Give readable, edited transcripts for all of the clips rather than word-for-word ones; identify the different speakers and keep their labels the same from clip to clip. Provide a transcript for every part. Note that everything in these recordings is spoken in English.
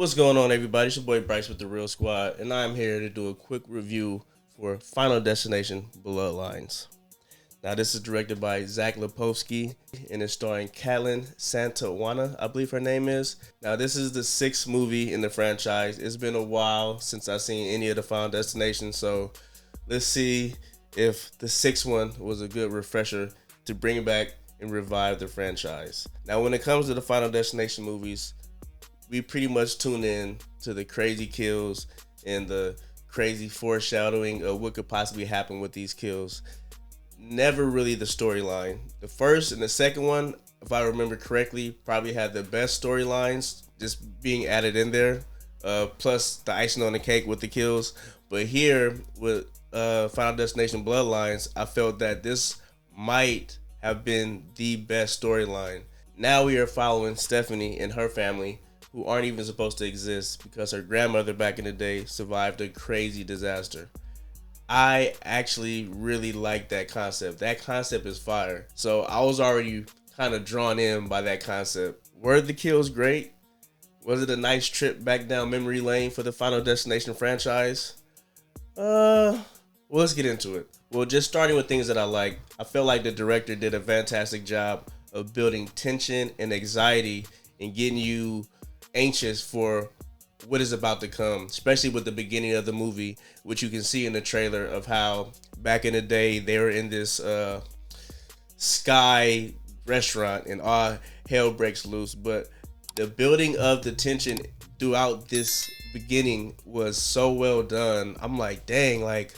Speaker 1: What's going on, everybody? It's your boy Bryce with the Real Squad, and I'm here to do a quick review for Final Destination Bloodlines. Now, this is directed by Zach Lipovsky and is starring Catelyn Santawana, I believe her name is. Now, this is the sixth movie in the franchise. It's been a while since I've seen any of the Final Destination, so let's see if the sixth one was a good refresher to bring back and revive the franchise. Now, when it comes to the Final Destination movies, we pretty much tune in to the crazy kills and the crazy foreshadowing of what could possibly happen with these kills. Never really the storyline. The first and the second one, if I remember correctly, probably had the best storylines just being added in there, plus the icing on the cake with the kills. But here with Final Destination Bloodlines, I felt that this might have been the best storyline. Now we are following Stephanie and her family, who aren't even supposed to exist because her grandmother back in the day survived a crazy disaster. I actually really like that concept. That concept is fire. So I was already kind of drawn in by that concept. Were the kills great? Was it a nice trip back down memory lane for the Final Destination franchise? Well, let's get into it. Well, just starting with things that I like, I feel like the director did a fantastic job of building tension and anxiety and getting you anxious for what is about to come, especially with the beginning of the movie, which you can see in the trailer of how back in the day they were in this sky restaurant and all hell breaks loose. But the building of the tension throughout this beginning was so well done. I'm like, dang, like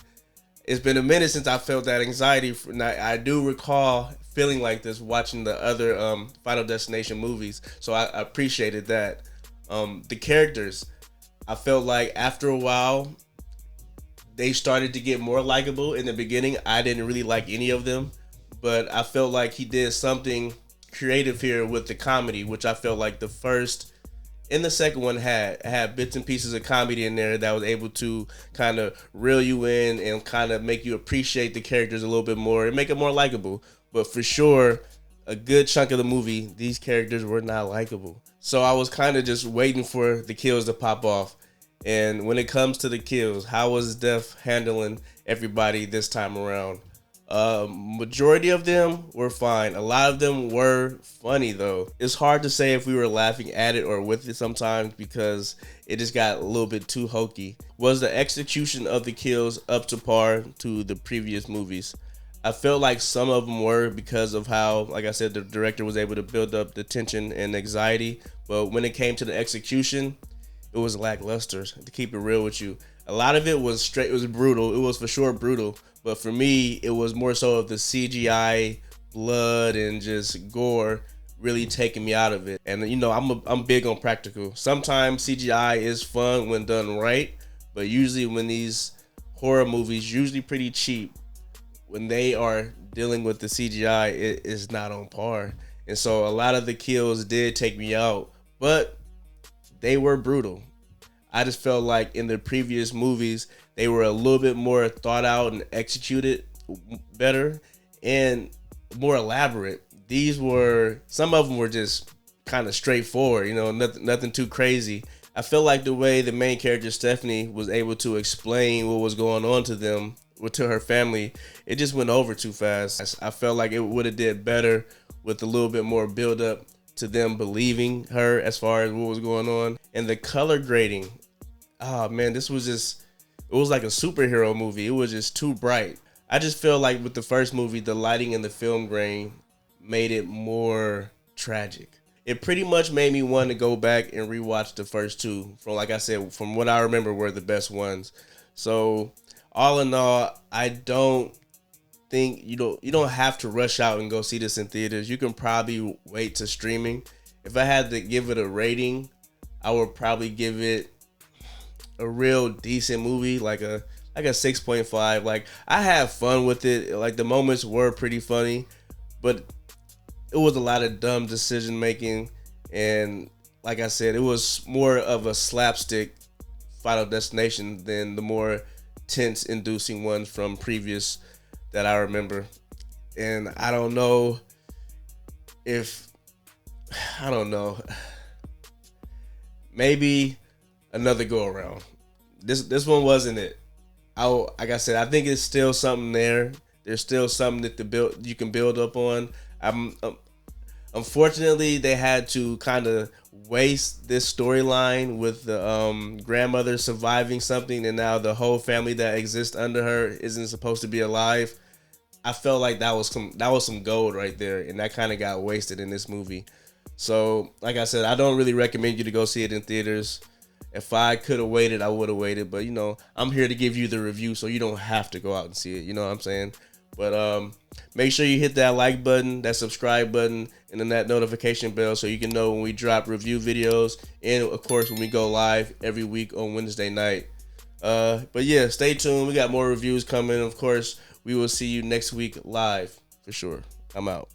Speaker 1: it's been a minute since I felt that anxiety. I do recall feeling like this watching the other Final Destination movies, so I appreciated that. The characters, I felt like after a while they started to get more likable. In the beginning, I didn't really like any of them, but I felt like he did something creative here with the comedy, which I felt like the first and the second one had bits and pieces of comedy in there that was able to kind of reel you in and kind of make you appreciate the characters a little bit more and make it more likable. But for sure, a good chunk of the movie, these characters were not likable. So I was kind of just waiting for the kills to pop off. And when it comes to the kills, how was Def handling everybody this time around? Majority of them were fine. A lot of them were funny though. It's hard to say if we were laughing at it or with it sometimes because it just got a little bit too hokey. Was the execution of the kills up to par to the previous movies? I felt like some of them were because of how, like I said, the director was able to build up the tension and anxiety. But when it came to the execution, it was lackluster, to keep it real with you. A lot of it was straight, it was brutal. It was for sure brutal. But for me, it was more so of the CGI, blood, and just gore really taking me out of it. And, you know, I'm big on practical. Sometimes CGI is fun when done right. But usually when these horror movies, usually pretty cheap, when they are dealing with the CGI, it is not on par. And so a lot of the kills did take me out, but they were brutal. I just felt like in the previous movies, they were a little bit more thought out and executed better and more elaborate. These were, some of them were just kind of straightforward, you know, nothing too crazy. I feel like the way the main character Stephanie was able to explain what was going on to them, or to her family, it just went over too fast. I felt like it would have did better with a little bit more build up to them believing her as far as what was going on. And the color grading, oh man, this was just, it was like a superhero movie. It was just too bright. I just feel like with the first movie, the lighting and the film grain made it more tragic. It pretty much made me want to go back and rewatch the first two. From, like I said, from what I remember, were the best ones. So all in all, I don't think you don't have to rush out and go see this in theaters. You can probably wait to streaming. If I had to give it a rating, I would probably give it a real decent movie, like a 6.5. Like, I have fun with it. Like, the moments were pretty funny, but it was a lot of dumb decision making, and like I said, it was more of a slapstick Final Destination than the more tense inducing ones from previous that I remember. And I don't know if, I don't know, maybe another go around. This one wasn't it. Like I said, I think it's still something there. There's still something that you can build up on. I'm Unfortunately, they had to kind of waste this storyline with the grandmother surviving something, and now the whole family that exists under her isn't supposed to be alive. I felt like that was some gold right there, and that kind of got wasted in this movie. So, like I said, I don't really recommend you to go see it in theaters. If I could have waited, I would have waited. But I'm here to give you the review, so you don't have to go out and see it. You know what I'm saying? But make sure you hit that like button, that subscribe button, and then that notification bell so you can know when we drop review videos, and of course when we go live every week on Wednesday night. But yeah, stay tuned. We got more reviews coming. Of course, we will see you next week live for sure. I'm out.